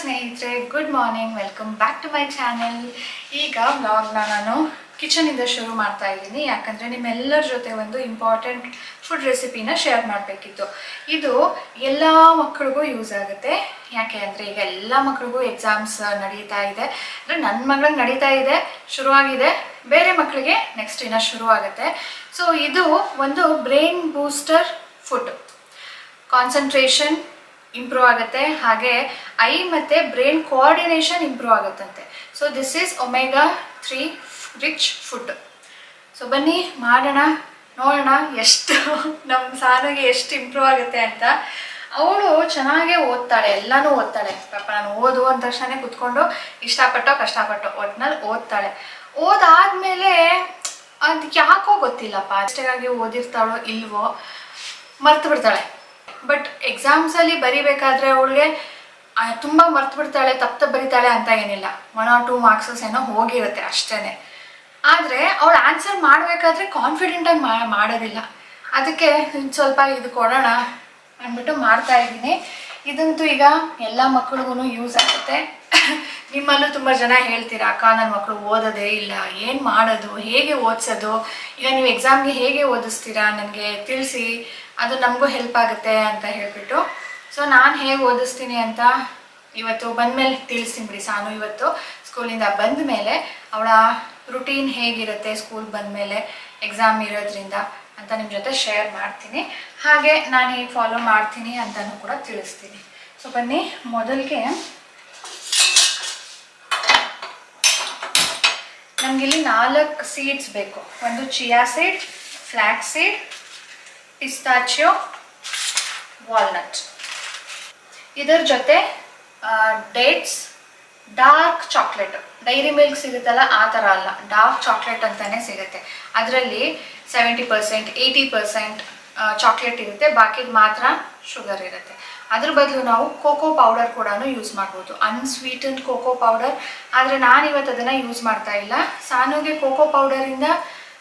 ಸ್ನೇಹಿತರೆ, good morning. Welcome back to my channel. ಈಗ ವ್ಲಾಗ್ನ ನಾನು ಕಿಚನಿಂದ ಶುರು ಮಾಡ್ತಾ ಇದ್ದೀನಿ, ಯಾಕಂದರೆ ನಿಮ್ಮೆಲ್ಲರ ಜೊತೆ ಒಂದು ಇಂಪಾರ್ಟೆಂಟ್ ಫುಡ್ ರೆಸಿಪಿನ ಶೇರ್ ಮಾಡಬೇಕಿತ್ತು. ಇದು ಎಲ್ಲ ಮಕ್ಕಳಿಗೂ ಯೂಸ್ ಆಗುತ್ತೆ. ಯಾಕೆ ಅಂದರೆ ಈಗ ಎಲ್ಲ ಮಕ್ಕಳಿಗೂ ಎಕ್ಸಾಮ್ಸ್ ನಡೀತಾ ಇದೆ. ಅಂದರೆ ನನ್ನ ಮಗಳಿಗೆ ನಡೀತಾ ಇದೆ, ಶುರುವಾಗಿದೆ. ಬೇರೆ ಮಕ್ಕಳಿಗೆ ನೆಕ್ಸ್ಟ್ ಇನ್ನೂ ಶುರುವಾಗುತ್ತೆ. ಸೊ ಇದು ಒಂದು brain booster food. Concentration improve ಆಗುತ್ತೆ, ಹಾಗೆ ಐ ಮತ್ತು ಬ್ರೈನ್ ಕೋಆರ್ಡಿನೇಷನ್ ಇಂಪ್ರೂವ್ ಆಗುತ್ತಂತೆ. So this is omega 3 rich food. So ಬನ್ನಿ ಮಾಡೋಣ, ನೋಡೋಣ ಎಷ್ಟು ನಮ್ಮ ಸಾನಿಗೆ ಎಷ್ಟು ಇಂಪ್ರೂವ್ ಆಗುತ್ತೆ ಅಂತ. ಅವಳು ಚೆನ್ನಾಗೇ ಓದ್ತಾಳೆ, ಎಲ್ಲನೂ ಓದ್ತಾಳೆ. ಪಾಪ ನಾನು ಓದು ಅಂದ ತಕ್ಷಣ ಕೂತ್ಕೊಂಡು ಇಷ್ಟಪಟ್ಟೋ ಕಷ್ಟಪಟ್ಟೋ ಒಟ್ಟಿನಲ್ಲಿ ಓದ್ತಾಳೆ. ಓದಾದ್ಮೇಲೆ ಅದು ಯಾಕೋ ಗೊತ್ತಿಲ್ಲಪ್ಪ, ಅಷ್ಟಾಗಿ ಓದಿರ್ತಾಳೋ ಇಲ್ವೋ ಮರ್ತು ಬಿಡ್ತಾಳೆ. ಬಟ್ ಎಕ್ಸಾಮ್ಸಲ್ಲಿ ಬರಿಬೇಕಾದ್ರೆ ಅವಳಿಗೆ ತುಂಬ ಮರ್ತು ಬಿಡ್ತಾಳೆ, ತಪ್ಪು ಬರೀತಾಳೆ ಅಂತ ಏನಿಲ್ಲ. 1 or 2 ಮಾರ್ಕ್ಸಸ್ ಏನೋ ಹೋಗಿರುತ್ತೆ ಅಷ್ಟೇ. ಆದರೆ ಅವಳು ಆನ್ಸರ್ ಮಾಡಬೇಕಾದ್ರೆ ಕಾನ್ಫಿಡೆಂಟಾಗಿ ಮಾಡೋದಿಲ್ಲ. ಅದಕ್ಕೆ ಸ್ವಲ್ಪ ಇದು ಕೊಡೋಣ ಅಂದ್ಬಿಟ್ಟು ಮಾಡ್ತಾ ಇದ್ದೀನಿ. ಇದಂತೂ ಈಗ ಎಲ್ಲ ಮಕ್ಕಳಿಗೂ ಯೂಸ್ ಆಗುತ್ತೆ. ನಿಮ್ಮಲ್ಲೂ ತುಂಬ ಜನ ಹೇಳ್ತೀರಾ, ಅಕ್ಕ ನನ್ನ ಮಕ್ಕಳು ಓದೋದೇ ಇಲ್ಲ, ಏನು ಮಾಡೋದು, ಹೇಗೆ ಓದಿಸೋದು, ಈಗ ನೀವು ಎಕ್ಸಾಮ್ಗೆ ಹೇಗೆ ಓದಿಸ್ತೀರಾ ನನಗೆ ತಿಳಿಸಿ, ಅದು ನಮಗೂ ಹೆಲ್ಪ್ ಆಗುತ್ತೆ ಅಂತ ಹೇಳಿಬಿಟ್ಟು. ಸೊ ನಾನು ಹೇಗೆ ಓದಿಸ್ತೀನಿ ಅಂತ ಇವತ್ತು ಬಂದಮೇಲೆ ತಿಳಿಸ್ತೀನಿ ಬಿಡಿ. ಸಾನು ಇವತ್ತು ಸ್ಕೂಲಿಂದ ಬಂದ ಮೇಲೆ ಅವಳ ರುಟೀನ್ ಹೇಗಿರುತ್ತೆ ಸ್ಕೂಲ್ ಬಂದಮೇಲೆ ಎಕ್ಸಾಮ್ ಇರೋದ್ರಿಂದ ಅಂತ ನಿಮ್ಮ ಜೊತೆ ಶೇರ್ ಮಾಡ್ತೀನಿ. ಹಾಗೆ ನಾನು ಹೇಗೆ ಫಾಲೋ ಮಾಡ್ತೀನಿ ಅಂತಲೂ ಕೂಡ ತಿಳಿಸ್ತೀನಿ. ಸೊ ಬನ್ನಿ, ಮೊದಲಿಗೆ ನಮಗಿಲ್ಲಿ 4 ಸೀಡ್ಸ್ ಬೇಕು. ಒಂದು chia seed, flax seed, pistachio, walnut. ಇದರ ಜೊತೆ dates, dark chocolate, dairy milk ಸಿಗುತ್ತಲ್ಲ ಆ ಥರ ಅಲ್ಲ, ಡಾರ್ಕ್ ಚಾಕ್ಲೇಟ್ ಅಂತಲೇ ಸಿಗುತ್ತೆ. ಅದರಲ್ಲಿ 70%, 80% ಚಾಕ್ಲೇಟ್ ಇರುತ್ತೆ, ಬಾಕಿದು ಮಾತ್ರ ಶುಗರ್ ಇರುತ್ತೆ. ಅದ್ರ ಬದಲು ನಾವು ಕೋಕೋ ಪೌಡರ್ ಕೂಡ ಯೂಸ್ ಮಾಡ್ಬೋದು, ಅನ್ಸ್ವೀಟನ್ಡ್ ಕೋಕೋ ಪೌಡರ್. ಆದರೆ ನಾನಿವತ್ತು ಅದನ್ನು ಯೂಸ್ ಮಾಡ್ತಾ ಇಲ್ಲ. ಸಾನುಗೆ ಕೋಕೋ ಪೌಡರಿಂದ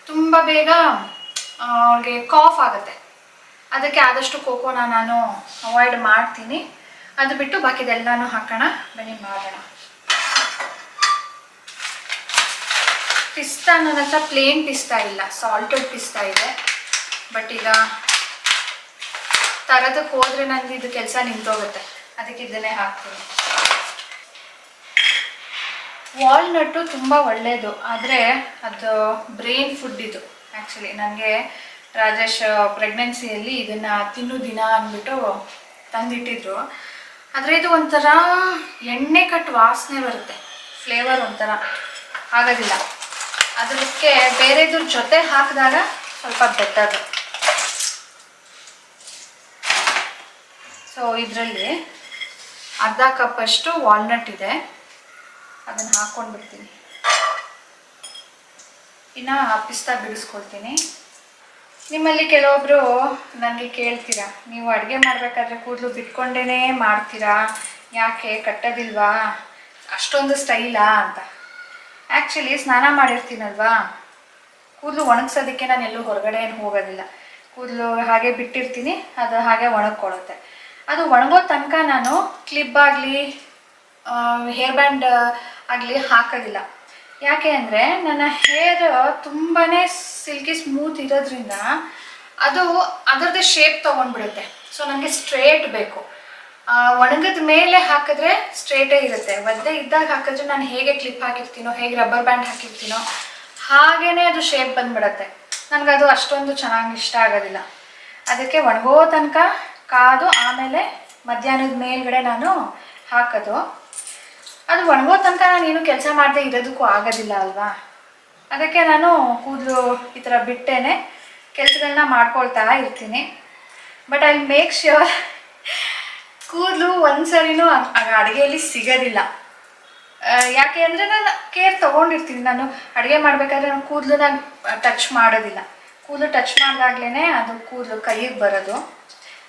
ತುಂಬ ಬೇಗ ಅವ್ರಿಗೆ ಕಾಫ್ ಆಗುತ್ತೆ. ಅದಕ್ಕೆ ಆದಷ್ಟು ಕೋಕೋನ ನಾನು ಅವಾಯ್ಡ್ ಮಾಡ್ತೀನಿ. ಅದು ಬಿಟ್ಟು ಬಾಕಿದೆಲ್ಲನೂ ಹಾಕೋಣ, ಬನ್ನಿ ಮಾಡೋಣ. ಪಿಸ್ತಾ ನನ್ನ ಹತ್ರ ಪ್ಲೇನ್ ಪಿಸ್ತಾ ಇಲ್ಲ, ಸಾಲ್ಟೆಡ್ ಪಿಸ್ತಾ ಇದೆ. ಬಟ್ ಈಗ ತರೋದಕ್ಕೆ ಹೋದರೆ ನನಗೆ ಇದು ಕೆಲಸ ನಿಂತೋಗುತ್ತೆ, ಅದಕ್ಕೆ ಇದನ್ನೇ ಹಾಕ್ತೀನಿ. ವಾಲ್ನಟ್ಟು ತುಂಬ ಒಳ್ಳೆಯದು, ಆದರೆ ಅದು ಬ್ರೈನ್ ಫುಡ್. ಇದು ಆ್ಯಕ್ಚುಲಿ ನನಗೆ ರಾಜೇಶ್ ಪ್ರೆಗ್ನೆನ್ಸಿಯಲ್ಲಿ ಇದನ್ನು ತಿನ್ನು ದಿನ ಅಂದ್ಬಿಟ್ಟು ತಂದಿಟ್ಟಿದ್ರು. ಆದರೆ ಇದು ಒಂಥರ ಎಣ್ಣೆ ಕಟ್ಟು ವಾಸನೆ ಬರುತ್ತೆ, ಫ್ಲೇವರ್ ಒಂಥರ ಆಗೋದಿಲ್ಲ. ಅದಕ್ಕೆ ಬೇರೆದ್ರ ಜೊತೆ ಹಾಕಿದಾಗ ಸ್ವಲ್ಪ ಬೆಟರ್. ಸೊ ಇದರಲ್ಲಿ ಅರ್ಧ ಕಪ್ಪಷ್ಟು ವಾಲ್ನಟ್ ಇದೆ, ಅದನ್ನು ಹಾಕ್ಕೊಂಡು ಬಿಡ್ತೀನಿ. ಇನ್ನು ಪಿಸ್ತಾ ಬಿಡಿಸ್ಕೊಳ್ತೀನಿ. ನಿಮ್ಮಲ್ಲಿ ಕೆಲವೊಬ್ಬರು ನನಗೆ ಕೇಳ್ತೀರಾ, ನೀವು ಅಡುಗೆ ಮಾಡಬೇಕಾದ್ರೆ ಕೂದಲು ಬಿಟ್ಕೊಂಡೇ ಮಾಡ್ತೀರಾ, ಯಾಕೆ ಕಟ್ಟೋದಿಲ್ವಾ, ಅಷ್ಟೊಂದು ಸ್ಟೈಲಾ ಅಂತ. ಆ್ಯಕ್ಚುಲಿ ಸ್ನಾನ ಮಾಡಿರ್ತೀನಲ್ವಾ, ಕೂದಲು ಒಣಗ್ಸೋದಕ್ಕೆ ನಾನು ಎಲ್ಲೂ ಹೊರಗಡೆ ಏನು ಹೋಗೋದಿಲ್ಲ. ಕೂದಲು ಹಾಗೆ ಬಿಟ್ಟಿರ್ತೀನಿ, ಅದು ಹಾಗೆ ಒಣಗ್ಕೊಳ್ಳುತ್ತೆ. ಅದು ಒಣಗೋ ತನಕ ನಾನು ಕ್ಲಿಪ್ ಆಗಲಿ ಹೇರ್ ಬ್ಯಾಂಡ್ ಆಗಲಿ ಹಾಕೋದಿಲ್ಲ. ಯಾಕೆ ಅಂದರೆ ನನ್ನ ಹೇರ್ ತುಂಬಾ ಸಿಲ್ಕಿ ಸ್ಮೂತ್ ಇರೋದ್ರಿಂದ ಅದು ಅದರದ್ದೇ ಶೇಪ್ ತೊಗೊಂಡ್ಬಿಡುತ್ತೆ. ಸೊ ನನಗೆ ಸ್ಟ್ರೇಟ್ ಬೇಕು. ಒಣಗಿದ ಮೇಲೆ ಹಾಕಿದ್ರೆ ಸ್ಟ್ರೇಟೇ ಇರುತ್ತೆ. ಒದ್ದೆ ಇದ್ದಾಗ ಹಾಕಿದ್ರೆ ನಾನು ಹೇಗೆ ಕ್ಲಿಪ್ ಹಾಕಿರ್ತೀನೋ, ಹೇಗೆ ರಬ್ಬರ್ ಬ್ಯಾಂಡ್ ಹಾಕಿರ್ತೀನೋ ಹಾಗೇ ಅದು ಶೇಪ್ ಬಂದುಬಿಡುತ್ತೆ. ನನಗದು ಅಷ್ಟೊಂದು ಚೆನ್ನಾಗಿ ಇಷ್ಟ ಆಗೋದಿಲ್ಲ. ಅದಕ್ಕೆ ಒಣಗೋ ತನಕ ಕಾದು ಆಮೇಲೆ ಮಧ್ಯಾಹ್ನದ ಮೇಲ್ಗಡೆ ನಾನು ಹಾಕೋದು. ಅದು ಒಣಗೋ ತನಕ ನಾನು ಏನು ಕೆಲಸ ಮಾಡದೆ ಇರೋದಕ್ಕೂ ಆಗೋದಿಲ್ಲ ಅಲ್ವಾ. ಅದಕ್ಕೆ ನಾನು ಕೂದಲು ಈ ಥರ ಬಿಟ್ಟೇನೆ ಕೆಲಸಗಳನ್ನ ಮಾಡ್ಕೊಳ್ತಾ ಇರ್ತೀನಿ. ಬಟ್ ಐ ಮೇಕ್ ಶ್ಯೂರ್ ಕೂದಲು ಒಂದ್ಸರಿನೂ ಅಡುಗೆಯಲ್ಲಿ ಸಿಗೋದಿಲ್ಲ. ಯಾಕೆ ಅಂದರೆ ನಾನು ಕೇರ್ ತೊಗೊಂಡಿರ್ತೀನಿ. ನಾನು ಅಡುಗೆ ಮಾಡಬೇಕಾದ್ರೆ ನಾನು ಕೂದಲನ್ನ ಟಚ್ ಮಾಡೋದಿಲ್ಲ. ಕೂದಲು ಟಚ್ ಮಾಡಿದಾಗ್ಲೇ ಅದು ಕೂದಲು ಕೈಗೆ ಬರೋದು.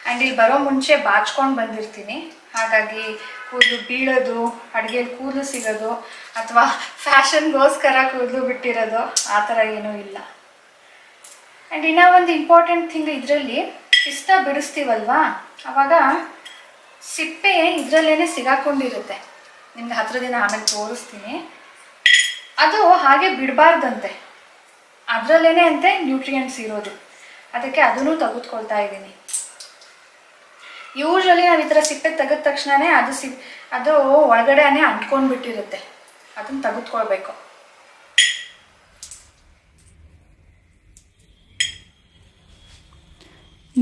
ಆ್ಯಂಡ್ ಇಲ್ಲಿ ಬರೋ ಮುಂಚೆ ಬಾಚ್ಕೊಂಡು ಬಂದಿರ್ತೀನಿ. ಹಾಗಾಗಿ ಕೂದಲು ಬೀಳೋದು, ಅಡುಗೆಯಲ್ಲಿ ಕೂದಲು ಸಿಗೋದು ಅಥವಾ ಫ್ಯಾಷನ್ಗೋಸ್ಕರ ಕೂದಲು ಬಿಟ್ಟಿರೋದು ಆ ಥರ ಏನೂ ಇಲ್ಲ. ಆ್ಯಂಡ್ ಇನ್ನೂ ಒಂದು ಇಂಪಾರ್ಟೆಂಟ್ ಥಿಂಗ್, ಇದರಲ್ಲಿ ಪಿಸ್ತಾ ಬಿಡಿಸ್ತೀವಲ್ವಾ, ಆವಾಗ ಸಿಪ್ಪೆ ಇದರಲ್ಲೇ ಸಿಗಾಕೊಂಡಿರುತ್ತೆ. ನಿಮ್ಗೆ ಹತ್ರದಿಂದ ಆಮೇಲೆ ತೋರಿಸ್ತೀನಿ. ಅದು ಹಾಗೆ ಬಿಡಬಾರ್ದಂತೆ, ಅದರಲ್ಲೇ ಅಂತೆ ನ್ಯೂಟ್ರಿಯೆಂಟ್ಸ್ ಇರೋದು, ಅದಕ್ಕೆ ಅದನ್ನು ತೆಗೆದುಕೊಳ್ತಾ ಇದ್ದೀನಿ. ಯೂಶ್ವಲಿ ನಾವು ಈ ಥರ ಸಿಪ್ಪೆ ತೆಗೆದ ತಕ್ಷಣವೇ ಅದು ಒಳಗಡೆನೇ ಅಂಟ್ಕೊಂಡ್ಬಿಟ್ಟಿರುತ್ತೆ, ಅದನ್ನು ತೆಗೆದುಕೊಳ್ಬೇಕು.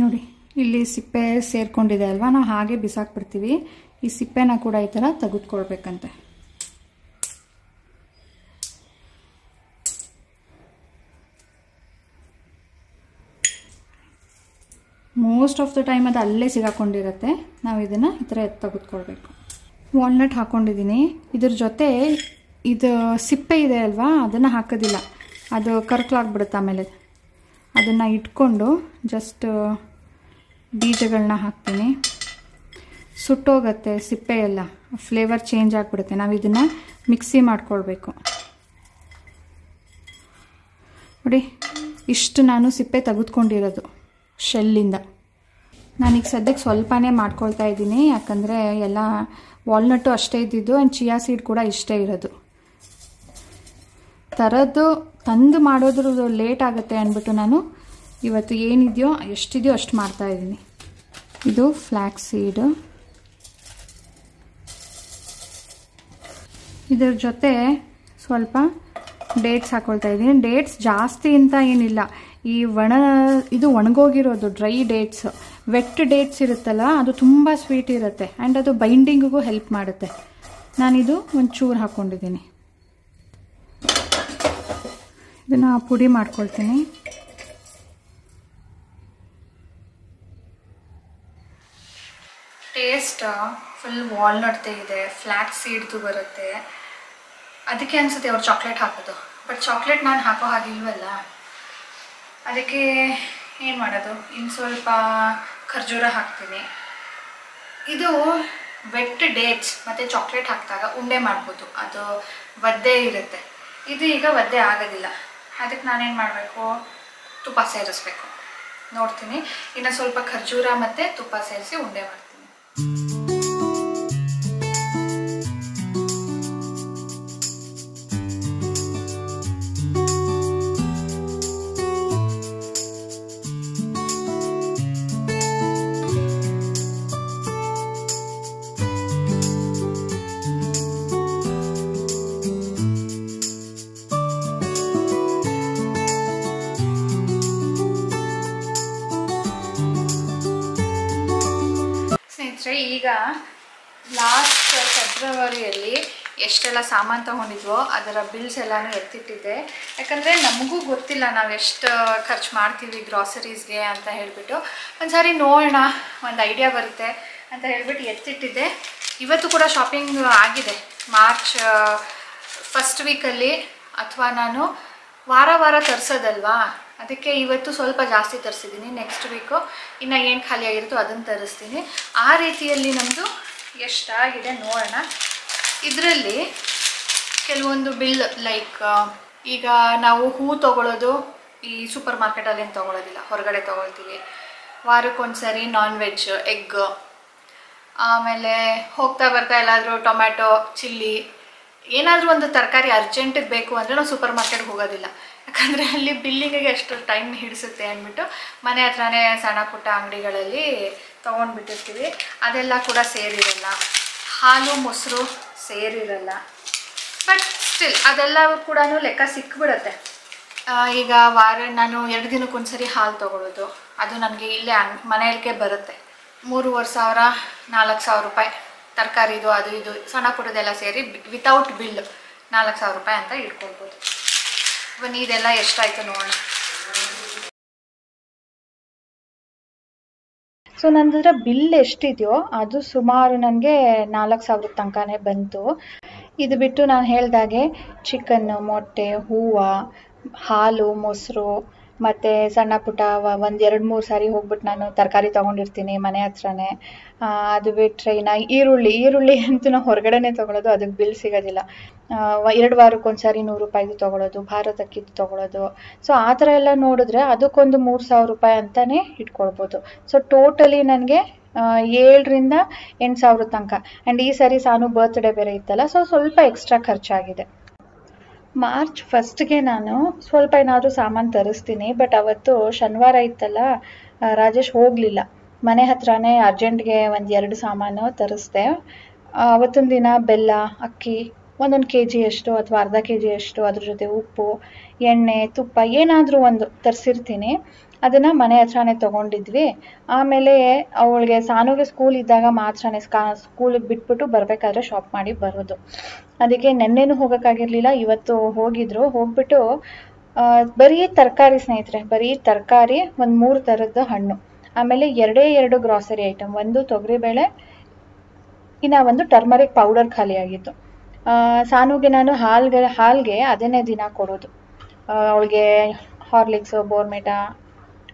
ನೋಡಿ ಇಲ್ಲಿ ಸಿಪ್ಪೆ ಸೇರ್ಕೊಂಡಿದೆ ಅಲ್ವಾ, ನಾವು ಹಾಗೆ ಬಿಸಾಕ್ಬಿಡ್ತೀವಿ. ಈ ಸಿಪ್ಪೆನ ಕೂಡ ಈ ಥರ ತೆಗೆದುಕೊಳ್ಬೇಕಂತೆ. ಮೋಸ್ಟ್ ಆಫ್ ದ ಟೈಮ್ ಅದು ಅಲ್ಲೇ ಸಿಗಾಕೊಂಡಿರುತ್ತೆ, ನಾವು ಇದನ್ನು ಈ ಥರ ತೆಗೆದುಕೊಳ್ಬೇಕು. ವಾಲ್ನಟ್ ಹಾಕ್ಕೊಂಡಿದ್ದೀನಿ, ಇದ್ರ ಜೊತೆ ಇದು ಸಿಪ್ಪೆ ಇದೆ ಅಲ್ವಾ ಅದನ್ನು ಹಾಕೋದಿಲ್ಲ, ಅದು ಕರ್ಕಲಾಗ್ಬಿಡುತ್ತೆ. ಆಮೇಲೆ ಅದನ್ನು ಇಟ್ಕೊಂಡು ಜಸ್ಟ್ ಬೀಜಗಳನ್ನ ಹಾಕ್ತೀನಿ. ಸುಟ್ಟೋಗುತ್ತೆ ಸಿಪ್ಪೆ ಎಲ್ಲ, ಫ್ಲೇವರ್ ಚೇಂಜ್ ಆಗಿಬಿಡುತ್ತೆ. ನಾವು ಇದನ್ನು ಮಿಕ್ಸಿ ಮಾಡ್ಕೊಳ್ಬೇಕು. ನೋಡಿ ಇಷ್ಟು ನಾನು ಸಿಪ್ಪೆ ತೆಗೆದುಕೊಂಡಿರೋದು ಶೆಲ್ಲಿಂದ. ನಾನೀಗ ಸದ್ಯಕ್ಕೆ ಸ್ವಲ್ಪನೇ ಮಾಡ್ಕೊಳ್ತಾ ಇದ್ದೀನಿ, ಯಾಕಂದರೆ ಎಲ್ಲ ವಾಲ್ನಟ್ಟು ಅಷ್ಟೇ ಇದ್ದಿದ್ದು ಆ್ಯಂಡ್ ಚಿಯಾ ಸೀಡ್ ಕೂಡ ಇಷ್ಟೇ ಇರೋದು. ತಂದು ಮಾಡೋದ್ರ ಲೇಟ್ ಆಗುತ್ತೆ ಅಂದ್ಬಿಟ್ಟು ನಾನು ಇವತ್ತು ಏನಿದೆಯೋ ಎಷ್ಟಿದೆಯೋ ಅಷ್ಟು ಮಾಡ್ತಾಯಿದ್ದೀನಿ. ಇದು ಫ್ಲ್ಯಾಕ್ಸ್ ಸೀಡು, ಇದರ ಜೊತೆ ಸ್ವಲ್ಪ ಡೇಟ್ಸ್ ಹಾಕ್ಕೊಳ್ತಾ ಇದ್ದೀನಿ. ಡೇಟ್ಸ್ ಜಾಸ್ತಿ ಅಂತ ಏನಿಲ್ಲ, ಈ ಇದು ಒಣಗೋಗಿರೋದು ಡ್ರೈ ಡೇಟ್ಸ್. ವೆಟ್ ಡೇಟ್ಸ್ ಇರುತ್ತಲ್ಲ ಅದು ತುಂಬ ಸ್ವೀಟ್ ಇರುತ್ತೆ ಆ್ಯಂಡ್ ಅದು ಬೈಂಡಿಂಗಿಗೂ ಹೆಲ್ಪ್ ಮಾಡುತ್ತೆ. ನಾನಿದು ಒಂಚೂರು ಹಾಕ್ಕೊಂಡಿದ್ದೀನಿ. ಇದನ್ನು ಪುಡಿ ಮಾಡ್ಕೊಳ್ತೀನಿ. ಟೇಸ್ಟ್ ಫುಲ್ ವಾಲ್ನಟ್ದೇ ಇದೆ, ಫ್ಲ್ಯಾಕ್ಸ್ ಸೀಡ್ದು ಬರುತ್ತೆ. ಅದಕ್ಕೆ ಅನಿಸುತ್ತೆ ಅವ್ರು ಚಾಕ್ಲೇಟ್ ಹಾಕೋದು, ಬಟ್ ಚಾಕ್ಲೇಟ್ ನಾನು ಹಾಕೋ ಹಾಗಿಲ್ವಲ್ಲ, ಅದಕ್ಕೆ ಏನು ಮಾಡೋದು, ಇನ್ನು ಸ್ವಲ್ಪ ಖರ್ಜೂರ ಹಾಕ್ತೀನಿ. ಇದು ವೆಟ್ ಡೇಟ್ಸ್ ಮತ್ತು ಚಾಕ್ಲೇಟ್ ಹಾಕಿದಾಗ ಉಂಡೆ ಮಾಡ್ಬೋದು, ಅದು ಒದ್ದೆ ಇರುತ್ತೆ. ಇದು ಈಗ ಒದ್ದೆ ಆಗೋದಿಲ್ಲ, ಅದಕ್ಕೆ ನಾನೇನು ಮಾಡಬೇಕು, ತುಪ್ಪ ಸೇರಿಸ್ಬೇಕು. ನೋಡ್ತೀನಿ, ಇನ್ನು ಸ್ವಲ್ಪ ಖರ್ಜೂರ ಮತ್ತು ತುಪ್ಪ ಸೇರಿಸಿ ಉಂಡೆ ಮಾಡ್ತೀನಿ. ಈಗ ಲಾಸ್ಟ್ ಫೆಬ್ರವರಿಯಲ್ಲಿ ಎಷ್ಟೆಲ್ಲ ಸಾಮಾನು ತೊಗೊಂಡಿದ್ವೋ ಅದರ ಬಿಲ್ಸ್ ಎಲ್ಲನೂ ಎತ್ತಿಟ್ಟಿದ್ದೆ. ಯಾಕಂದರೆ ನಮಗೂ ಗೊತ್ತಿಲ್ಲ ನಾವು ಎಷ್ಟು ಖರ್ಚು ಮಾಡ್ತೀವಿ ಗ್ರಾಸರೀಸ್ಗೆ ಅಂತ ಹೇಳಿಬಿಟ್ಟು. ಒಂದು ಸಾರಿ ನೋಡೋಣ, ಒಂದು ಐಡಿಯಾ ಬರುತ್ತೆ ಅಂತ ಹೇಳಿಬಿಟ್ಟು ಎತ್ತಿಟ್ಟಿದ್ದೆ. ಇವತ್ತು ಕೂಡ ಶಾಪಿಂಗ್ ಆಗಿದೆ. ಮಾರ್ಚ್ ಫಸ್ಟ್ ವೀಕಲ್ಲಿ, ಅಥವಾ ನಾನು ವಾರ ತರಿಸೋದಲ್ವಾ, ಅದಕ್ಕೆ ಇವತ್ತು ಸ್ವಲ್ಪ ಜಾಸ್ತಿ ತರಿಸಿದ್ದೀನಿ. ನೆಕ್ಸ್ಟ್ ವೀಕು ಇನ್ನು ಏನು ಖಾಲಿ ಆಗಿರುತ್ತೋ ಅದನ್ನು ತರಿಸ್ತೀನಿ. ಆ ರೀತಿಯಲ್ಲಿ ನಮ್ಮದು ಎಷ್ಟಾಗಿದೆ ನೋಡೋಣ. ಇದರಲ್ಲಿ ಕೆಲವೊಂದು ಬಿಲ್, ಲೈಕ್ ಈಗ ನಾವು ಹೂ ತೊಗೊಳ್ಳೋದು ಈ ಸೂಪರ್ ಮಾರ್ಕೆಟಲ್ಲೇನು ತೊಗೊಳ್ಳೋದಿಲ್ಲ, ಹೊರಗಡೆ ತೊಗೊಳ್ತೀವಿ. ವಾರಕ್ಕೊಂದು ಸರಿ ನಾನ್ ವೆಜ್, ಎಗ್, ಆಮೇಲೆ ಹೋಗ್ತಾ ಬರ್ತಾ ಎಲ್ಲಾದರೂ ಟೊಮ್ಯಾಟೊ, ಚಿಲ್ಲಿ, ಏನಾದರೂ ಒಂದು ತರಕಾರಿ ಅರ್ಜೆಂಟಿಗೆ ಬೇಕು ಅಂದರೆ ನಾವು ಸೂಪರ್ ಮಾರ್ಕೆಟ್ಗೆ ಹೋಗೋದಿಲ್ಲ. ಯಾಕಂದರೆ ಅಲ್ಲಿ ಬಿಲ್ಲಿಂಗಿಗೆ ಎಷ್ಟು ಟೈಮ್ ಹಿಡಿಸುತ್ತೆ ಅಂದ್ಬಿಟ್ಟು ಮನೆ ಹತ್ರನೇ ಸಣ್ಣ ಪುಟ್ಟ ಅಂಗಡಿಗಳಲ್ಲಿ ತೊಗೊಂಡ್ಬಿಟ್ಟಿರ್ತೀವಿ. ಅದೆಲ್ಲ ಕೂಡ ಸೇರಿರಲ್ಲ, ಹಾಲು ಮೊಸರು ಸೇರಿರಲ್ಲ, ಬಟ್ ಸ್ಟಿಲ್ ಅದೆಲ್ಲ ಕೂಡ ಲೆಕ್ಕ ಸಿಕ್ಬಿಡುತ್ತೆ. ಈಗ ನಾನು 2 ದಿನಕ್ಕೊಂದ್ಸರಿ ಹಾಲು ತೊಗೊಳ್ಳೋದು, ಅದು ನನಗೆ ಇಲ್ಲೇ ಮನೆಯಲ್ಲಿಗೆ ಬರುತ್ತೆ. 3,500 4,000 ರೂಪಾಯಿ ತರಕಾರಿದು ಅದು ಇದು ಸಣ್ಣ ಪುಟ್ಟದೆಲ್ಲ ಸೇರಿ ವಿತೌಟ್ ಬಿಲ್ 4,000 ರೂಪಾಯಿ ಅಂತ ಇಟ್ಕೊಳ್ಬೋದು. ಬನ್ನಿ ಇದೆಲ್ಲ ಎಷ್ಟಾಯಿತು ನೋಡೋಣ. ಸೊ ನಂದರ ಬಿಲ್ ಎಷ್ಟಿದೆಯೋ ಅದು ಸುಮಾರು ನನಗೆ 4,000 ತನಕನೇ ಬಂತು. ಇದು ಬಿಟ್ಟು ನಾನು ಹೇಳಿದಾಗೆ ಚಿಕನ್ನು, ಮೊಟ್ಟೆ, ಹೂವು, ಹಾಲು, ಮೊಸರು ಮತ್ತು ಸಣ್ಣ ಪುಟ್ಟ 1-2-3 ಸಾರಿ ಹೋಗ್ಬಿಟ್ಟು ನಾನು ತರಕಾರಿ ತೊಗೊಂಡಿರ್ತೀನಿ ಮನೆ ಹತ್ರನೇ. ಅದು ಬಿಟ್ಟರೆ ಇನ್ನು ಈರುಳ್ಳಿ ಅಂತೂ ನಾವು ಹೊರಗಡೆನೇ ತೊಗೊಳ್ಳೋದು, ಅದಕ್ಕೆ ಬಿಲ್ ಸಿಗೋದಿಲ್ಲ. 2 ವಾರಕ್ಕೊಂದ್ಸರಿ 100 ರೂಪಾಯಿದು ತೊಗೊಳ್ಳೋದು, ಭಾರತಕ್ಕಿದ್ದು ತೊಗೊಳ್ಳೋದು. ಸೊ ಆ ಥರ ಎಲ್ಲ ನೋಡಿದ್ರೆ ಅದಕ್ಕೊಂದು 3,000 ರೂಪಾಯಿ ಅಂತಲೇ ಇಟ್ಕೊಳ್ಬೋದು. ಸೊ ಟೋಟಲಿ ನನಗೆ 7,000 8,000 ತನಕ. ಆ್ಯಂಡ್ ಈ ಸರಿ ಸಾನು ಬರ್ತ್ಡೇ ಬೇರೆ ಇತ್ತಲ್ಲ, ಸೊ ಸ್ವಲ್ಪ ಎಕ್ಸ್ಟ್ರಾ ಖರ್ಚಾಗಿದೆ. ಮಾರ್ಚ್ ಫಸ್ಟ್ಗೆ ನಾನು ಸ್ವಲ್ಪ ಏನಾದರೂ ಸಾಮಾನು ತರಿಸ್ತೀನಿ. ಬಟ್ ಅವತ್ತು ಶನಿವಾರ ಇತ್ತಲ್ಲ, ರಾಜೇಶ್ ಹೋಗಲಿಲ್ಲ. ಮನೆ ಹತ್ರನೇ ಅರ್ಜೆಂಟ್ಗೆ 1-2 ಸಾಮಾನು ತರಿಸ್ದೆ. ಅವತ್ತಿನ ದಿನ ಬೆಲ್ಲ, ಅಕ್ಕಿ ಒಂದೊಂದು kg ಅಷ್ಟು ಅಥವಾ ಅರ್ಧ kg ಅಷ್ಟು, ಅದ್ರ ಜೊತೆ ಉಪ್ಪು, ಎಣ್ಣೆ, ತುಪ್ಪ ಏನಾದರೂ ಒಂದು ತರಿಸಿರ್ತೀನಿ. ಅದನ್ನು ಮನೆ ಹತ್ರನೇ ತೊಗೊಂಡಿದ್ವಿ. ಆಮೇಲೆ ಅವಳಿಗೆ ಸಾನುಗೆ ಸ್ಕೂಲ್ ಇದ್ದಾಗ ಮಾತ್ರನೇ ಸ್ಕೂಲಿಗೆ ಬಿಟ್ಬಿಟ್ಟು ಬರಬೇಕಾದ್ರೆ ಶಾಪ್ ಮಾಡಿ ಬರೋದು. ಅದಕ್ಕೆ ನೆನ್ನೆನೂ ಹೋಗೋಕ್ಕಾಗಿರಲಿಲ್ಲ, ಇವತ್ತು ಹೋಗ್ಬಿಟ್ಟು ಬರೀ ತರಕಾರಿ ಸ್ನೇಹಿತರೆ, ಬರೀ ತರಕಾರಿ, ಒಂದು 3 ಥರದ್ದು ಹಣ್ಣು, ಆಮೇಲೆ 2 ಗ್ರಾಸರಿ ಐಟಮ್, ಒಂದು ತೊಗರಿಬೇಳೆ, ಇನ್ನು ಒಂದು ಟರ್ಮರಿಕ್ ಪೌಡರ್ ಖಾಲಿ ಆಗಿತ್ತು. ಸಾನುಗೆ ನಾನು ಹಾಲ್ಗೆ ಅದನ್ನೇ ದಿನ ಕೊಡೋದು. ಅವಳಿಗೆ ಹಾರ್ಲಿಕ್ಸು, ಬೋರ್ಮೇಟಾ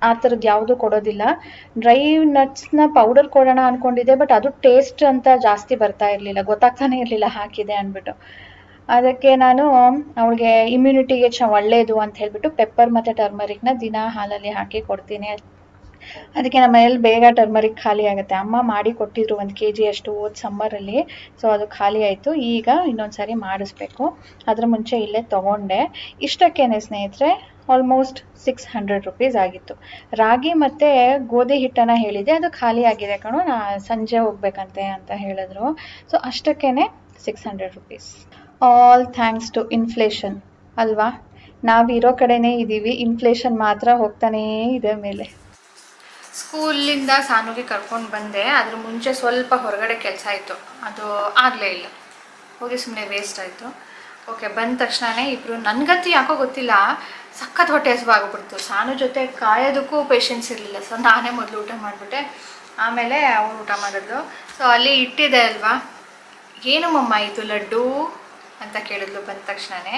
ಆ ಥರದ್ದು ಯಾವುದೂ ಕೊಡೋದಿಲ್ಲ. ಡ್ರೈ ನಟ್ಸ್ನ ಪೌಡರ್ ಕೊಡೋಣ ಅಂದ್ಕೊಂಡಿದ್ದೆ, ಬಟ್ ಅದು ಟೇಸ್ಟ್ ಅಂತ ಜಾಸ್ತಿ ಬರ್ತಾ ಇರಲಿಲ್ಲ, ಗೊತ್ತಾಗ್ತಾನೆ ಇರಲಿಲ್ಲ ಹಾಕಿದೆ ಅಂದ್ಬಿಟ್ಟು. ಅದಕ್ಕೆ ನಾನು ಅವಳಿಗೆ ಇಮ್ಯುನಿಟಿಗೆ ಒಳ್ಳೆಯದು ಅಂತ ಹೇಳ್ಬಿಟ್ಟು ಪೆಪ್ಪರ್ ಮತ್ತು ಟರ್ಮರಿಕ್ನ ದಿನ ಹಾಲಲ್ಲಿ ಹಾಕಿ ಕೊಡ್ತೀನಿ. ಅದಕ್ಕೆ ನಮ್ಮ ಮನೇಲಿ ಬೇಗ ಟರ್ಮರಿಕ್ ಖಾಲಿ ಆಗುತ್ತೆ. ಅಮ್ಮ ಮಾಡಿ ಕೊಟ್ಟಿದ್ರು 1 kg ಅಷ್ಟು ಸಮ್ಮರಲ್ಲಿ, ಸೊ ಅದು ಖಾಲಿ ಆಯಿತು. ಈಗ ಇನ್ನೊಂದು ಸಾರಿ ಮಾಡಿಸ್ಬೇಕು. ಅದ್ರ ಮುಂಚೆ ಇಲ್ಲೇ ತೊಗೊಂಡೆ. ಇಷ್ಟಕ್ಕೇನೆ ಸ್ನೇಹಿತರೆ ಆಲ್ಮೋಸ್ಟ್ 600 ರೂಪೀಸ್ ಆಗಿತ್ತು. ರಾಗಿ ಮತ್ತು ಗೋಧಿ ಹಿಟ್ಟನ್ನು ಹೇಳಿದೆ, ಅದು ಖಾಲಿ ಆಗಿದೆ ಕಣೋ, ಸಂಜೆ ಹೋಗ್ಬೇಕಂತೆ ಅಂತ ಹೇಳಿದ್ರು. ಸೊ ಅಷ್ಟಕ್ಕೇನೆ 600 rupees. All thanks to inflation ಅಲ್ವಾ. ನಾವಿರೋ ಕಡೆನೇ ಇದ್ದೀವಿ, ಇನ್ಫ್ಲೇಷನ್ ಮಾತ್ರ ಹೋಗ್ತಾನೇ ಇದೆ ಮೇಲೆ. ಸ್ಕೂಲಿಂದ ಸಾನುಗೆ ಕರ್ಕೊಂಡು ಬಂದೆ. ಅದ್ರ ಮುಂಚೆ ಸ್ವಲ್ಪ ಹೊರಗಡೆ ಕೆಲಸ ಆಯಿತು, ಅದು ಆಗಲೇ ಇಲ್ಲ, ಹೋಗಿ ಸುಮ್ಮನೆ ವೇಸ್ಟ್ ಆಯಿತು. ಓಕೆ, ಬಂದ ತಕ್ಷಣವೇ ಇಬ್ಬರು, ನನಗಂತೂ ಯಾಕೋ ಗೊತ್ತಿಲ್ಲ, ಸಖತ್ ಹೊಟ್ಟೆ ಹಸಿವಾಗ್ಬಿಡ್ತು. ಸಾನು ಜೊತೆ ಕಾಯೋದಕ್ಕೂ ಪೇಷನ್ಸ್ ಇರಲಿಲ್ಲ. ಸೊ ನಾನೇ ಮೊದಲು ಊಟ ಮಾಡಿಬಿಟ್ಟೆ, ಆಮೇಲೆ ಅವಳು ಊಟ ಮಾಡಿದ್ಲು. ಸೊ ಅಲ್ಲಿ ಇಟ್ಟಿದೆ ಅಲ್ವಾ, ಏನು ಮಮ್ಮ ಇದು ಲಡ್ಡು ಅಂತ ಕೇಳಿದ್ಲು ಬಂದ ತಕ್ಷಣವೇ.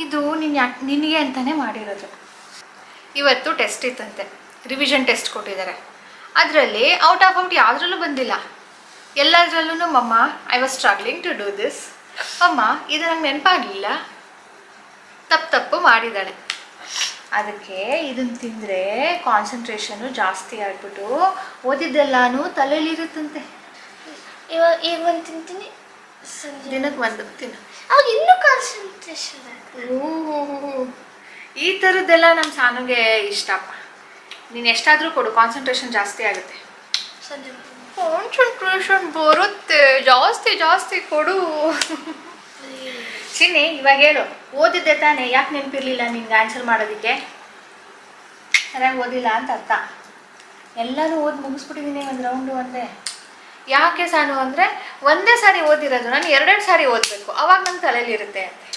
ಇದು ನಿನಗೆ ಅಂತಲೇ ಮಾಡಿರೋದು. ಇವತ್ತು ಟೆಸ್ಟ್ ಇತ್ತಂತೆ, ರಿವಿಷನ್ ಟೆಸ್ಟ್ ಕೊಟ್ಟಿದ್ದಾರೆ. ಅದರಲ್ಲಿ ಔಟ್ ಯಾವುದ್ರಲ್ಲೂ ಬಂದಿಲ್ಲ. ಎಲ್ಲದರಲ್ಲೂ ಮಮ್ಮ I was struggling to do this, ಅಮ್ಮ ಇದು ನಂಗೆ ನೆನಪಾಗಲಿಲ್ಲ, ತಪ್ಪು ಮಾಡಿದ್ದಾಳೆ. ಅದಕ್ಕೆ ಇದನ್ನು ತಿಂದರೆ ಕಾನ್ಸಂಟ್ರೇಷನು ಜಾಸ್ತಿ ಆಗಿಬಿಟ್ಟು ಓದಿದ್ದೆಲ್ಲಾನು ತಲೆಯಲ್ಲಿರುತ್ತಂತೆ. ಈಗ ಒಂದು ತಿಂತೀನಿ, ದಿನಕ್ಕೆ ಒಂದು ತಿನ್ನು, ಅವಾಗ ಇನ್ನೂ ಕಾನ್ಸಂಟ್ರೇಷನ್. ಈ ಥರದ್ದೆಲ್ಲ ನಮ್ಮ ಸಾನುಗೆ ಇಷ್ಟಪ್ಪ. ನೀನು ಎಷ್ಟಾದರೂ ಕೊಡು, ಕಾನ್ಸಂಟ್ರೇಷನ್ ಜಾಸ್ತಿ ಆಗುತ್ತೆ. ಕಾನ್ಸಂಟ್ರೇಷನ್ ಬರುತ್ತೆ, ಜಾಸ್ತಿ ಕೊಡು. ಚಿನ್ನಿ ಇವಾಗ ಹೇಳು, ಓದಿದ್ದೆ ತಾನೇ, ಯಾಕೆ ನೆನಪಿರಲಿಲ್ಲ ನಿನ್ಗೆ ಆನ್ಸರ್ ಮಾಡೋದಕ್ಕೆ? ಸರಿಯಾಗಿ ಓದಿಲ್ಲ ಅಂತ ಅರ್ಥ. ಎಲ್ಲರೂ ಓದಿ ಮುಗಿಸ್ಬಿಟ್ಟಿದ್ದೀನಿ ಒಂದು ರೌಂಡು ಅಂದೆ. ಯಾಕೆ ಸಾನು ಅಂದರೆ, ಒಂದೇ ಸಾರಿ ಓದಿರೋದು ನಾನು 2 ಸಾರಿ ಓದಬೇಕು, ಅವಾಗ ನನ್ನ ತಲೆಯಲ್ಲಿರುತ್ತೆ ಅಂತೆ.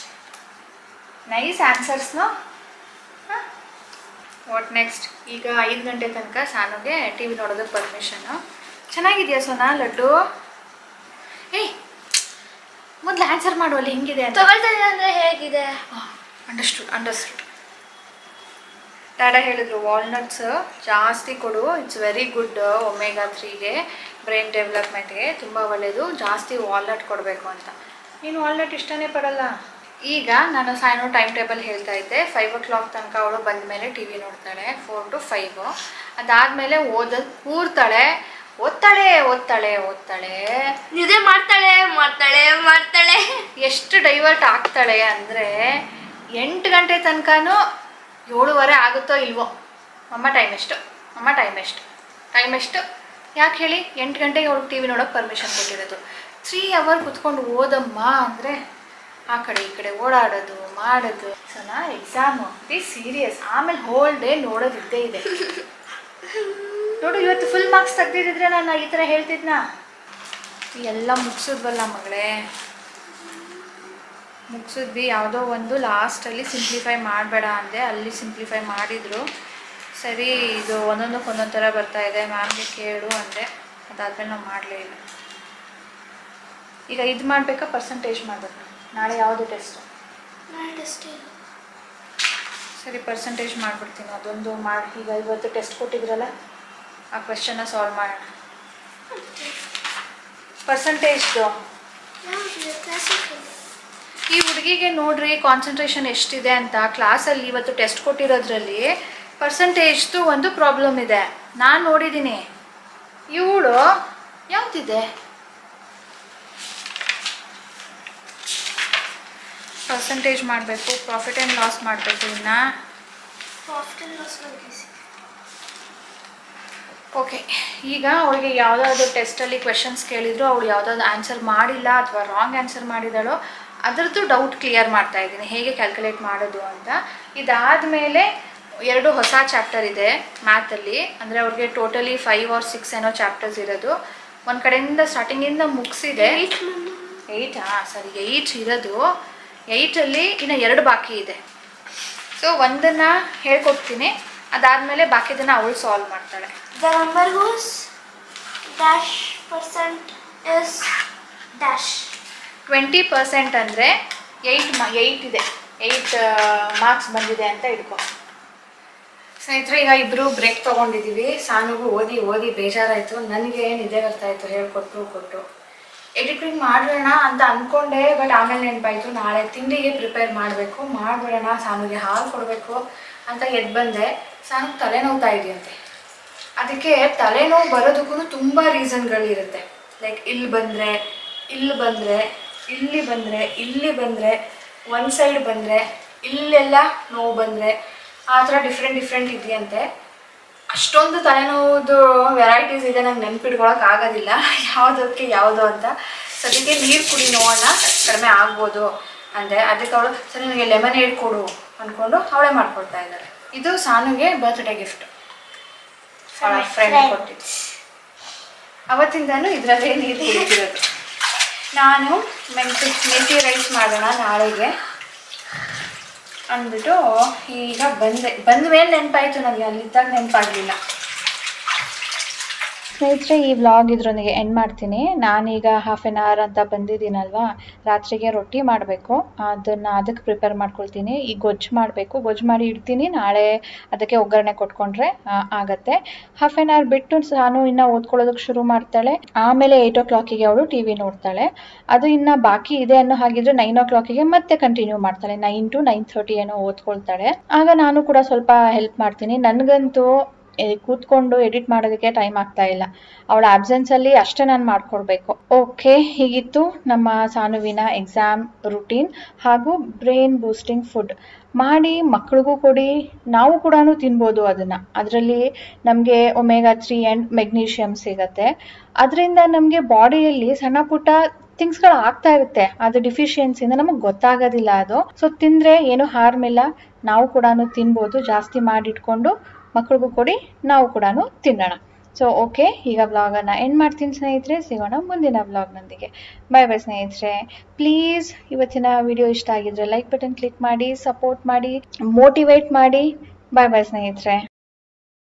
ನೈಸ್ ಆನ್ಸರ್ಸ್ನು. What next? ಈಗ 5 ಗಂಟೆ ತನಕ ಸಾನುಗೆ ಟಿ ವಿ ನೋಡೋದಕ್ಕೆ ಪರ್ಮಿಷನ್ನು. ಚೆನ್ನಾಗಿದೆಯಾ ಸೋನಾ ಲಡ್ಡು? ಏಯ್ ಮೊದಲು ಆನ್ಸರ್ ಮಾಡುವಲ್ಲಿ ಹೆಂಗಿದೆ ಅಂತ. ತಗೊಳ್ತಾನೆ ಅಂದರೆ ಹೇಗಿದೆ? ಅಂಡರ್ಸ್ಟುಡ್. ಡ್ಯಾಡಾ ಹೇಳಿದ್ರು ವಾಲ್ನಟ್ಸ್ ಜಾಸ್ತಿ ಕೊಡು, ಇಟ್ಸ್ ವೆರಿ ಗುಡ್ ಒಮೆಗಾ 3ಗೆ, ಬ್ರೈನ್ ಡೆವಲಪ್ಮೆಂಟ್ಗೆ ತುಂಬ ಒಳ್ಳೆಯದು, ಜಾಸ್ತಿ ವಾಲ್ನಟ್ ಕೊಡಬೇಕು ಅಂತ. ನೀನು ವಾಲ್ನಟ್ ಇಷ್ಟನೇ ಪಡಲ್ಲ. ಈಗ ನಾನು ಸಾಯನೋ ಟೈಮ್ ಟೇಬಲ್ ಹೇಳ್ತಾ ಇದ್ದೆ. 5 o'clock ತನಕ ಅವಳು ಬಂದ ಮೇಲೆ ಟಿ ವಿ ನೋಡ್ತಾಳೆ, 4 to 5. ಅದಾದಮೇಲೆ ಓದೋದು ಕೂರ್ತಾಳೆ, ಓದ್ತಾಳೆ. ನಿದ್ದೆ ಮಾಡ್ತಾಳೆ. ಎಷ್ಟು ಡೈವರ್ಟ್ ಆಗ್ತಾಳೆ ಅಂದರೆ 8 ಗಂಟೆ ತನಕನೂ 7:15 ಆಗುತ್ತೋ ಇಲ್ವೋ, ಅಮ್ಮ ಟೈಮ್ ಎಷ್ಟು ಯಾಕೆ ಹೇಳಿ? 8 ಗಂಟೆಗೆ ಅವಳು ಟಿ ವಿ ನೋಡೋಕೆ ಪರ್ಮಿಷನ್ ಕೊಟ್ಟಿರೋದು. 3 hour ಕುತ್ಕೊಂಡು ಓದಮ್ಮ ಅಂದರೆ ಆ ಕಡೆ ಈ ಕಡೆ ಓಡಾಡೋದು ಮಾಡೋದು. ಸೊ ನಾ ಎಕ್ಸಾಮು ಬಿ ಸೀರಿಯಸ್, ಆಮೇಲೆ ಹೋಲ್ ಡೇ ನೋಡೋದಿದ್ದೇ ಇದೆ. ನೋಡು, ಇವತ್ತು ಫುಲ್ ಮಾರ್ಕ್ಸ್ ತೆಗ್ದಿದ್ರೆ ನಾನು ಈ ಥರ ಹೇಳ್ತಿದ್ನಾ? ಎಲ್ಲ ಮುಗಿಸಿದ್ವಲ್ಲ ಮಗಳೇ, ಮುಗಿಸಿದ್ವಿ. ಯಾವುದೋ ಒಂದು ಲಾಸ್ಟಲ್ಲಿ ಸಿಂಪ್ಲಿಫೈ ಮಾಡಬೇಡ ಅಂದೆ, ಅಲ್ಲಿ ಸಿಂಪ್ಲಿಫೈ ಮಾಡಿದರು. ಸರಿ, ಇದು ಒಂದೊಂದಕ್ಕೆ ಒಂದೊಂದು ಥರ ಬರ್ತಾಯಿದೆ, ಮ್ಯಾಮ್ಗೆ ಕೇಳು ಅಂದೆ. ಅದಾದಮೇಲೆ ನಾವು ಮಾಡಲೇ ಇಲ್ಲ. ಈಗ ಇದು ಮಾಡಬೇಕಾ, ಪರ್ಸಂಟೇಜ್ ಮಾಡಬೇಕು? ನಾಳೆ ಯಾವುದು ಟೆಸ್ಟು? ಸರಿ, ಪರ್ಸಂಟೇಜ್ ಮಾಡಿಬಿಡ್ತೀನಿ. ಅದೊಂದು ಮಾಡಿ. ಈಗ ಇವತ್ತು ಟೆಸ್ಟ್ ಕೊಟ್ಟಿದ್ರಲ್ಲ, ಆ ಕ್ವೆಶ್ಚನ್ನ ಸಾಲ್ವ್ ಮಾಡೋಣ. ಪರ್ಸಂಟೇಜ್ದು ಈ ಹುಡುಗಿಗೆ ನೋಡ್ರಿ ಕಾನ್ಸಂಟ್ರೇಷನ್ ಎಷ್ಟಿದೆ ಅಂತ. ಕ್ಲಾಸಲ್ಲಿ ಇವತ್ತು ಟೆಸ್ಟ್ ಕೊಟ್ಟಿರೋದ್ರಲ್ಲಿ ಪರ್ಸಂಟೇಜ್ದು ಒಂದು ಪ್ರಾಬ್ಲಮ್ ಇದೆ, ನಾನು ನೋಡಿದ್ದೀನಿ. ಇವಳು ಯಾವುದಿದೆ ಪರ್ಸೆಂಟೇಜ್ ಮಾಡಬೇಕು, ಪ್ರಾಫಿಟ್ ಆ್ಯಂಡ್ ಲಾಸ್ ಮಾಡಬೇಕು. ಇನ್ನು ಪ್ರಾಫಿಟ್ ಆ್ಯಂಡ್ ಲಾಸ್ ಬಗ್ಗೆ ಓಕೆ, ಈಗ ಅವಳಿಗೆ ಯಾವುದಾದ್ರು ಟೆಸ್ಟಲ್ಲಿ ಕ್ವೆಶನ್ಸ್ ಕೇಳಿದ್ರು ಅವಳು ಯಾವುದಾದ್ರು ಆನ್ಸರ್ ಮಾಡಿಲ್ಲ ಅಥವಾ ರಾಂಗ್ ಆನ್ಸರ್ ಮಾಡಿದಾಳೋ ಅದರದ್ದು ಡೌಟ್ ಕ್ಲಿಯರ್ ಮಾಡ್ತಾ ಇದ್ದೀನಿ, ಹೇಗೆ ಕ್ಯಾಲ್ಕುಲೇಟ್ ಮಾಡೋದು ಅಂತ. ಇದಾದಮೇಲೆ 2 ಹೊಸ ಚಾಪ್ಟರ್ ಇದೆ ಮ್ಯಾಥಲ್ಲಿ. ಅಂದರೆ ಅವ್ರಿಗೆ ಟೋಟಲಿ 5 or 6 ಏನೋ ಚಾಪ್ಟರ್ಸ್ ಇರೋದು. ಒಂದು ಕಡೆಯಿಂದ ಸ್ಟಾರ್ಟಿಂಗಿಂದ ಮುಗಿಸಿದೆ. 8 ಸರಿ 8 ಇರೋದು. 8ಅಲ್ಲಿ ಇನ್ನು 2 ಬಾಕಿ ಇದೆ. ಸೊ ಒಂದನ್ನು ಹೇಳ್ಕೊಡ್ತೀನಿ, ಅದಾದಮೇಲೆ ಬಾಕಿದನ್ನು ಅವಳು ಸಾಲ್ವ್ ಮಾಡ್ತಾಳೆ. The number whose dash percent is dash. 20% ಅಂದರೆ 8 ಇದೆ, 8 ಮಾರ್ಕ್ಸ್ ಬಂದಿದೆ ಅಂತ ಇಟ್ಕೊ. ಸ್ನೇಹಿತರೆ, ಈಗ ಇಬ್ಬರು ಬ್ರೇಕ್ ತೊಗೊಂಡಿದ್ದೀವಿ. ಸಾನುಗೂ ಓದಿ ಬೇಜಾರಾಯಿತು, ನನಗೆ ನಿದ್ದೆ ಬರ್ತಾಯಿತ್ತು ಹೇಳ್ಕೊಟ್ಟು. ಎಡಿಟಿಂಗ್ ಮಾಡೋಣ ಅಂತ ಅಂದ್ಕೊಂಡೆ, ಬಟ್ ಆಮೇಲೆ ನೆನಪಾಯಿತು ನಾಳೆ ತಿಂಡಿಗೆ ಪ್ರಿಪೇರ್ ಮಾಡಿಬಿಡೋಣ, ಸಾನುಗೆ ಹಾಲು ಕೊಡಬೇಕು ಅಂತ ಎದ್ದು ಬಂದೆ. ಸಾನುಗೆ ತಲೆನೋವ್ತಾ ಇದೆಯಂತೆ. ಅದಕ್ಕೆ ತಲೆನೋವು ಬರೋದಕ್ಕೂ ತುಂಬ ರೀಸನ್ಗಳಿರುತ್ತೆ. ಲೈಕ್ ಇಲ್ಲಿ ಬಂದರೆ ಇಲ್ಲಿ ಬಂದರೆ ಒಂದು ಸೈಡ್ ಬಂದರೆ ಇಲ್ಲೆಲ್ಲ ನೋವು ಬಂದರೆ ಆ ಥರ ಡಿಫ್ರೆಂಟ್ ಇದೆಯಂತೆ. ಅಷ್ಟೊಂದು ತಲೆನೋವುದು ವೆರೈಟೀಸ್ ಇದೆ, ನಂಗೆ ನೆನ್ಪಿಟ್ಕೊಳಕ್ಕೆ ಆಗೋದಿಲ್ಲ ಯಾವುದಕ್ಕೆ ಯಾವುದು ಅಂತ. ಸದ್ಯಕ್ಕೆ ನೀರು ಕುಡಿ ನೋಡೋಣ, ಕಡಿಮೆ ಆಗ್ಬೋದು ಅಂದೆ. ಅದಕ್ಕೆ ಅವಳು ಸರಿ ನನಗೆ ಲೆಮನೇಡ್ ಕೊಡು ಅಂದ್ಕೊಂಡು ಅವಳೇ ಮಾಡ್ಕೊಡ್ತಾ ಇದ್ದಾಳೆ. ಇದು ಸಾನುಗೆ ಬರ್ತ್ಡೇ ಗಿಫ್ಟ್ ಅವಳ ಫ್ರೆಂಡ್ ಕೊಟ್ಟಿದ್ದು. ಅವತ್ತಿಂದನೂ ಇದರಲ್ಲೇ ನೀರು ಕುಡಿತಿರೋದು. ನಾನು ಮೆಂತಿ ರೈಸ್ ಮಾಡೋಣ ನಾಳೆಗೆ ಅಂದ್ಬಿಟ್ಟು ಈಗ ಬಂದ ಮೇಲೆ ನೆನಪಾಯಿತು ನನಗೆ, ಅಲ್ಲಿದ್ದಾಗ ನೆನಪಾಗಲಿಲ್ಲ. ಸ್ನೇಹಿತರೆ, ಈ ವ್ಲಾಗ್ ಇದರೊಂದಿಗೆ ಎಂಡ್ ಮಾಡ್ತೀನಿ. ನಾನೀಗ 1/2 hour ಅಂತ ಬಂದಿದ್ದೀನಲ್ವಾ, ರಾತ್ರಿಗೆ ರೊಟ್ಟಿ ಮಾಡಬೇಕು, ಅದಕ್ಕೆ ಪ್ರಿಪೇರ್ ಮಾಡ್ಕೊಳ್ತೀನಿ. ಈಗ ಗೊಜ್ಜು ಮಾಡಬೇಕು, ಗೊಜ್ಜು ಮಾಡಿ ಇಡ್ತೀನಿ, ನಾಳೆ ಅದಕ್ಕೆ ಒಗ್ಗರಣೆ ಕೊಟ್ಕೊಂಡ್ರೆ ಆಗತ್ತೆ. 1/2 hour ಬಿಟ್ಟು ನಾನು ಇನ್ನು ಓದ್ಕೊಳ್ಳೋದಕ್ಕೆ ಶುರು ಮಾಡ್ತಾಳೆ. ಆಮೇಲೆ 8 o'clock ಅವಳು ಟಿ ವಿ ನೋಡ್ತಾಳೆ. ಅದು ಇನ್ನು ಬಾಕಿ ಇದೆ ಅನ್ನೋ ಹಾಗಿದ್ರೆ 9 o'clock ಮತ್ತೆ ಕಂಟಿನ್ಯೂ ಮಾಡ್ತಾಳೆ. 9 to 9:30 ಏನೋ ಓದ್ಕೊಳ್ತಾಳೆ. ಆಗ ನಾನು ಕೂಡ ಸ್ವಲ್ಪ ಹೆಲ್ಪ್ ಮಾಡ್ತೀನಿ. ನನಗಂತೂ ಕೂತ್ಕೊಂಡು ಎಡಿಟ್ ಮಾಡೋದಕ್ಕೆ ಟೈಮ್ ಆಗ್ತಾ ಇಲ್ಲ. ಅವಳ ಆಬ್ಸೆನ್ಸಲ್ಲಿ ಅಷ್ಟೇ ನಾನು ಮಾಡ್ಕೊಡ್ಬೇಕು. ಓಕೆ, ಹೀಗಿತ್ತು ನಮ್ಮ ಸಾನುವಿನ ಎಕ್ಸಾಮ್ ರುಟೀನ್ ಹಾಗೂ ಬ್ರೈನ್ ಬೂಸ್ಟಿಂಗ್ ಫುಡ್. ಮಾಡಿ ಮಕ್ಕಳಿಗೂ ಕೊಡಿ, ನಾವು ಕೂಡ ತಿನ್ಬೋದು ಅದನ್ನು. ಅದರಲ್ಲಿ ನಮಗೆ ಒಮೆಗಾ 3 ಆ್ಯಂಡ್ ಮೆಗ್ನೀಷಿಯಮ್ ಸಿಗತ್ತೆ. ಅದರಿಂದ ನಮಗೆ ಬಾಡಿಯಲ್ಲಿ ಸಣ್ಣ ಪುಟ್ಟ ಥಿಂಗ್ಸ್ಗಳು ಆಗ್ತಾ ಇರುತ್ತೆ, ಅದು ಡಿಫಿಷಿಯನ್ಸಿಯಿಂದ ನಮಗೆ ಗೊತ್ತಾಗೋದಿಲ್ಲ ಅದು. ಸೊ ತಿಂದರೆ ಏನು ಹಾರ್ಮ್ ಇಲ್ಲ, ನಾವು ಕೂಡ ತಿನ್ಬೋದು. ಜಾಸ್ತಿ ಮಾಡಿಟ್ಕೊಂಡು ಮಕ್ಕಳಿಗೂ ಕೊಡಿ, ನಾವು ಕೂಡ ತಿನ್ನೋಣ. ಸೊ ಓಕೆ, ಈಗ ವ್ಲಾಗನ್ನು ಎಂಡ್ ಮಾಡ್ತೀನಿ ಸ್ನೇಹಿತರೆ. ಸಿಗೋಣ ಮುಂದಿನ ವ್ಲಾಗ್ನೊಂದಿಗೆ. ಬಾಯ್ ಸ್ನೇಹಿತರೆ. ಪ್ಲೀಸ್ ಇವತ್ತಿನ ವಿಡಿಯೋ ಇಷ್ಟ ಆಗಿದ್ರೆ ಲೈಕ್ ಬಟನ್ ಕ್ಲಿಕ್ ಮಾಡಿ, ಸಪೋರ್ಟ್ ಮಾಡಿ, ಮೋಟಿವೇಟ್ ಮಾಡಿ. ಬಾಯ್ ಸ್ನೇಹಿತರೆ.